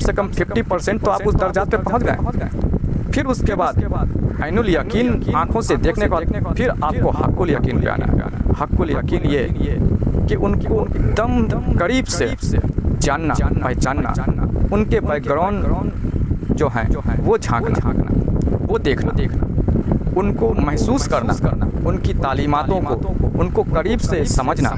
से कम 50% तो आप उस दर्जात पे पहुंच गए। फिर उसके बाद ऐनुल यकीन आँखों से देखने के बाद फिर आपको हक़्क़ुल यकीन पे आना है। हक़्क़ुल यकीन ये कि उनको एकदम करीब से जानना, पहचानना, उनके बैकग्राउंड जो हैं वो झांकना, वो देखना, उनको महसूस करना, उनकी तालीमातों को उनको करीब से समझना,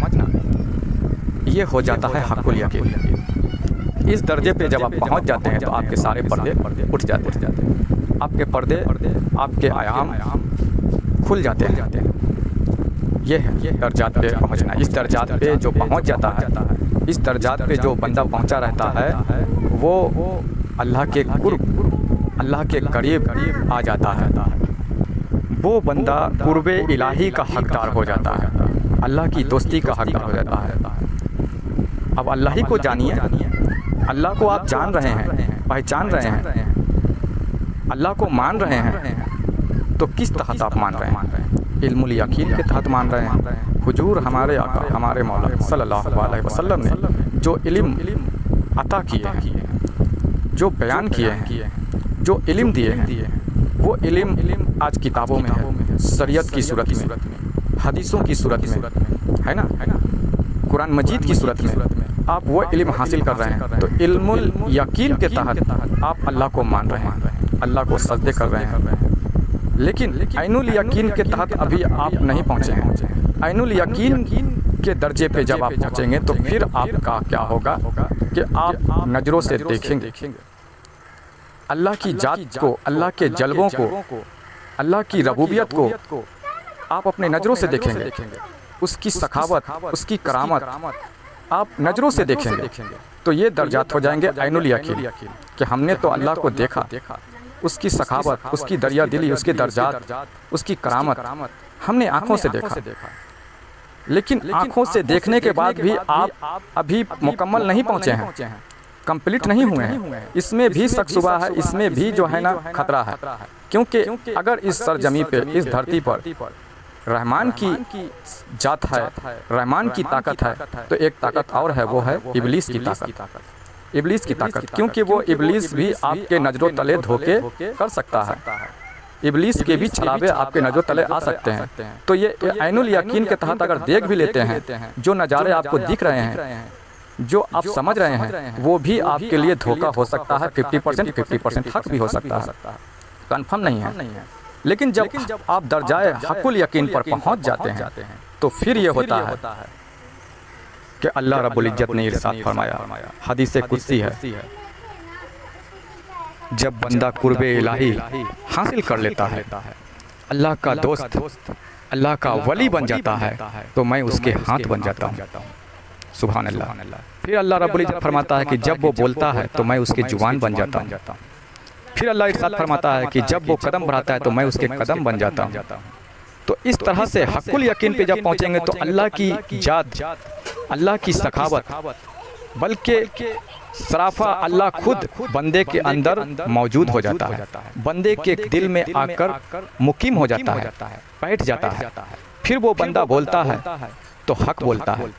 ये हो जाता है हक़्क़ुल यकीन। इस दर्जे पे जब आप पहुंच जाते हैं तो आपके सारे पर्दे उठ जाते हैं, आपके पर्दे, आपके आयाम खुल जाते हैं। ये है दर्जात पे पहुंचना। इस दर्जात पे जो पहुंच जाता है, इस दर्जात पे जो बंदा पहुंचा रहता है, वो अल्लाह के कुर्ब, अल्लाह के करीब आ जाता है। वो बंदा कुर्बे इलाही का हकदार हो जाता है, अल्लाह की दोस्ती का हकदार हो जाता है। अब अल्लाह ही को जानिए, अल्लाह को आप जान रहे हैं, पहचान रहे हैं, अल्लाह को मान रहे हैं, तो किस तहत आप मान रहे हैं? इल्मुल यकीन के तहत मान रहे हैं। हुजूर हमारे आका, हमारे मौला सल्लल्लाहु अलैहि वसल्लम ने जो इल्म अता किए हैं, जो बयान किए हैं, जो इल्म दिए हैं, वो इल्म आज किताबों में है, शरीयत की सूरत में, हदीसों की सूरत में, है ना, कुरान मजीद की सूरत में आप वो इल्म हासिल कर रहे हैं। तो इल्मुल यकीन के तहत आप अल्लाह को मान रहे हैं, अल्लाह को सजदे कर रहे हैं। लेकिन ऐनुल यकीन के तहत अभी आप नहीं पहुँचे हैं। ऐनुल यकीन के दर्जे पे जब आप पहुँचेंगे तो फिर आपका क्या होगा कि आप नज़रों से देखेंगे अल्लाह की जात को, अल्लाह के जलवों को, अल्लाह की रबूबियत को आप अपने नज़रों से देखेंगे। उसकी सखावत, उसकी करामत आप नज़रों से देखेंगे। तो ये दर्जात हो जाएंगे ऐनुल यकीन कि हमने तो अल्लाह को देखा, उसकी सखावत, उसकी दरिया दिली, उसके दर्जात, उसकी करामत हमने आँखों से देखा। लेकिन आँखों से देखने के बाद भी आप अभी मुकम्मल नहीं पहुँचे हैं, कंप्लीट नहीं हुए हैं। इसमें भी शक शुबा है, इसमें भी जो है ना खतरा है। क्योंकि अगर इस सरजमी पे, इस धरती पर रहमान की जात है, रहमान की ताकत है, तो एक ताकत और है, वो है इब्लीस की ताकत, इब्लीस की ताकत। क्योंकि वो इब्लीस भी आपके नज़रों तले धोखे कर सकता है, इब्लीस के भी छलावे आपके नज़रों तले आ सकते हैं। तो ये ऐनुल यकीन के तहत अगर देख भी लेते हैं, जो नज़ारे आपको दिख रहे हैं, जो आप समझ रहे हैं, वो भी आपके लिए धोखा हो सकता है। 50% हक भी हो सकता है, कंफर्म नहीं है। लेकिन जब आप दर्जाए हक़्क़ुल यकीन पर पहुंच जाते हैं तो फिर ये होता है कि अल्लाह रब्बुल इज्जत ने इरशाद फरमाया, हदीस कुदसी है, जब बंदा कुर्बे इलाही हासिल कर लेता है, अल्लाह का दोस्त, अल्लाह का वली बन जाता है, तो मैं उसके हाथ बन जाता हूँ। सुभान अल्लाह। फिर अल्लाह रब्बुल इज्जत फरमाता है कि जब वो बोलता है तो मैं उसकी जुबान बन जाता हूँ। फिर अल्लाह इरशाद फरमाता है कि जब वो कदम बढ़ाता है तो मैं उसके कदम बन जाता हूँ। तो इस तरह से हक़्क़ुल यकीन पे जब पहुँचेंगे तो अल्लाह की जात, अल्लाह की सखावत, बल्कि सराफा अल्लाह खुद बंदे के अंदर मौजूद हो जाता है, बंदे के दिल में आकर मुकीम हो जाता है, बैठ जाता है। फिर वो बंदा बोलता है तो हक बोलता है,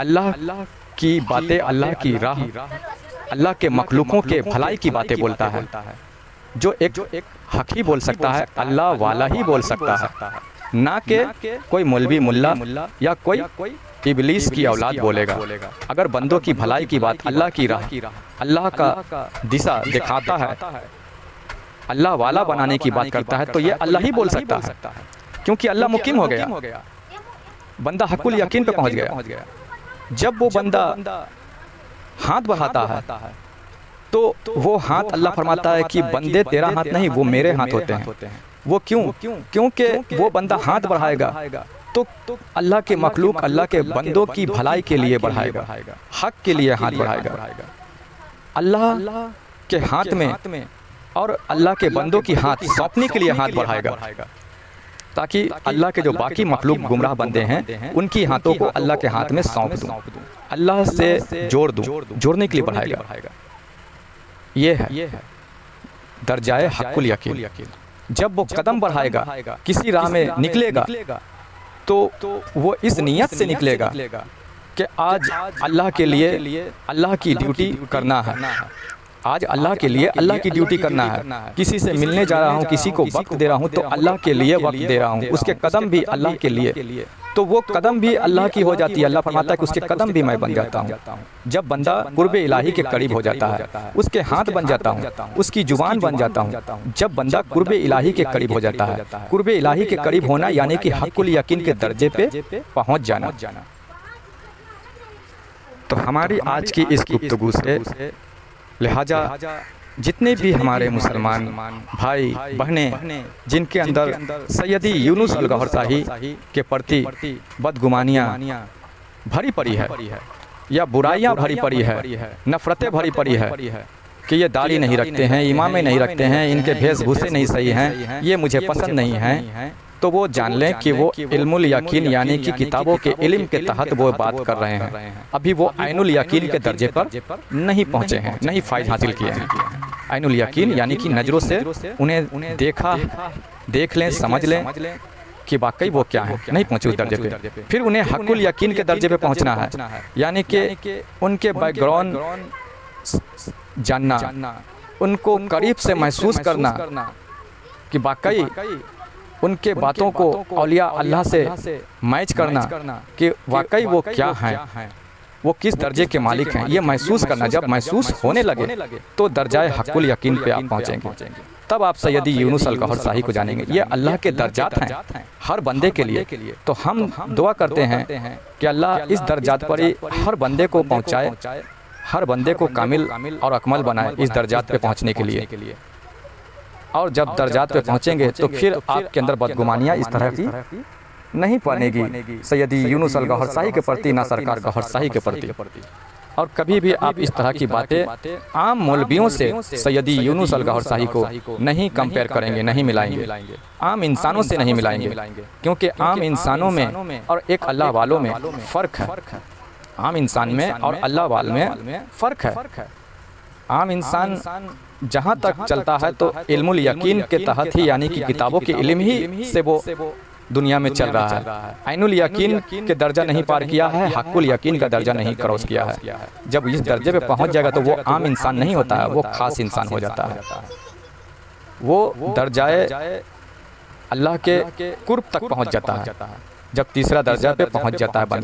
अल्लाह की बातें, अल्लाह की राह, अल्लाह के मखलूकों के भलाई की बातें बोलता है। जो एक हक ही बोल सकता है, अल्लाह वाला ही बोल सकता है, ना कि कोई मौलवी मुल्ला या कोई इब्लीस की औलाद बोलेगा। अगर बंदों की भलाई की बात, अल्लाह की राह, अल्लाह का दिशा दिखाता है, अल्लाह वाला बनाने की बात करता है, तो ये अल्लाह ही बोल सकता है, क्योंकि अल्लाह मुकीम हो गया, बंदा हक़्क़ुल यकीन पे पहुंच गया। जब वो बंदा हाथ बढ़ाता है तो वो हाथ, अल्लाह फरमाता है कि बंदे तेरा हाथ नहीं, वो मेरे हाथ होते हैं। वो क्यों? क्योंकि वो बंदा हाथ बढ़ाएगा तो अल्लाह के मखलूक, अल्लाह के बंदों की भलाई के लिए बढ़ाएगा, हक के लिए हाथ बढ़ाएगा। अल्लाह के हाथ में और अल्लाह के बंदों की हाथ सौंपने के लिए हाथ बढ़ाएगा, ताकि अल्लाह के जो बाकी मखलूक गुमराह बंदे हैं उनकी हाथों को अल्लाह के हाथ में सौंप दूँ, अल्लाह से जोड़ दूँ, जोड़ने के लिए बढ़ाएगा। ये है दर्जाए हक़्क़ुल यकीन। जब वो कदम बढ़ाएगा, किसी राह में निकलेगा, तो वो इस नियत से निकलेगा कि आज अल्लाह के लिए, अल्लाह की ड्यूटी करना है, आज अल्लाह के लिए अल्लाह की ड्यूटी करना है। किसी से मिलने जा रहा हूँ, किसी को वक्त दे रहा हूँ, तो अल्लाह के लिए वक्त दे रहा हूँ, उसके कदम भी अल्लाह के लिए, तो वो कदम भी अल्लाह की हो जाती है। अल्लाह फरमाता है कि उसके कदम भी मैं बन जाता हूँ। जब बंदा कुर्बे इलाही के करीब हो जाता है, उसके हाथ बन जाता हूँ, उसकी जुबान बन जाता हूँ। जब बंदा कुर्बे इलाही के करीब हो जाता है, कुर्बे इलाही के करीब होना यानी कि हक़्क़ुल यकीन के दर्जे पे पहुँच जाना। तो हमारी आज की इस गुफ्तगू से लिहाजा जितने भी हमारे मुसलमान भाई बहनें जिनके अंदर सैयदी यूनुस अल गौहर शाही के प्रति बदगुमानियाँ भरी पड़ी है या बुराइयाँ भरी पड़ी है, नफ़रतें भरी पड़ी है कि ये दाढ़ी नहीं रखते हैं, इमामें नहीं रखते हैं, इनके वेशभूषे नहीं सही हैं, ये मुझे पसंद नहीं हैं, तो वो जान लें कि वो इल्मुल यकीन यानी कि किताबों के इल्म के तहत वो बात कर रहे हैं। अभी वो ऐनुल यकीन के दर्जे पर नहीं पहुँचे हैं, नहीं फ़ायदा हासिल किए हैं। ऐनुल यकीन यानी कि नज़रों से उन्हें देख लें, समझ लें कि वाकई वो क्या है, नहीं पहुँचे उस दर्जे पे। फिर उन्हें हक़्क़ुल यकीन के दर्जे पे पहुँचना है, यानी कि उनके बैकग्राउंड जानना, उनको करीब से महसूस करना कि वाकई उनके बातों को औलिया अल्लाह से मैच करना कि वाकई वो क्या हैं, वो किस दर्जे के मालिक हैं, ये महसूस करना। जब महसूस होने लगे तो दर्जाए हक़्क़ुल यकीन पे आप पहुँचेंगे, तब आप सैयदी यूनुस अल गौहर शाही को जानेंगे। ये अल्लाह के दर्जात हैं हर बंदे के लिए। तो हम दुआ करते हैं कि अल्लाह इस दर्जात पर ही हर बंदे को पहुँचाए, हर बंदे को कामिल और अकमल बनाए इस दर्जात पे पहुँचने के लिए। और जब दर्जात पे पहुँचेंगे तो फिर आपके अंदर बदगुमानियाँ इस तरह की नहीं बनेगी सैयदी यूनुस अल गौहर शाही के प्रति, ना सरकार गौहर शाही के प्रति। और कभी भी आप इस तरह की बातें आम मौलवियों से सैयदी यूनुस अल गौहर शाही को नहीं कंपेयर करेंगे, नहीं मिलाएंगे, आम इंसानों से नहीं मिलाएंगे, क्योंकि आम इंसानों में और एक अल्लाह वालों में फ़र्क है। आम इंसान में और अल्लाह वाल में फ़र्क है। आम इंसान जहाँ तक चलता है तो इल्मुल यकीन के तहत ही, यानी कि किताबों के इल्म ही से वो दुनिया में चल रहा है। ऐनुल यकीन के दर्जा नहीं पार किया है, हक़्क़ुल यकीन का दर्जा नहीं क्रॉस किया है। जब इस दर्जे पे पहुंच जाएगा तो वो आम इंसान नहीं होता है, वो खास इंसान हो जाता है। वो दर्जाए अल्लाह के कुर्ब तक पहुंच जाता है। जब तीसरा दर्जा पे पहुंच जाता है बंदा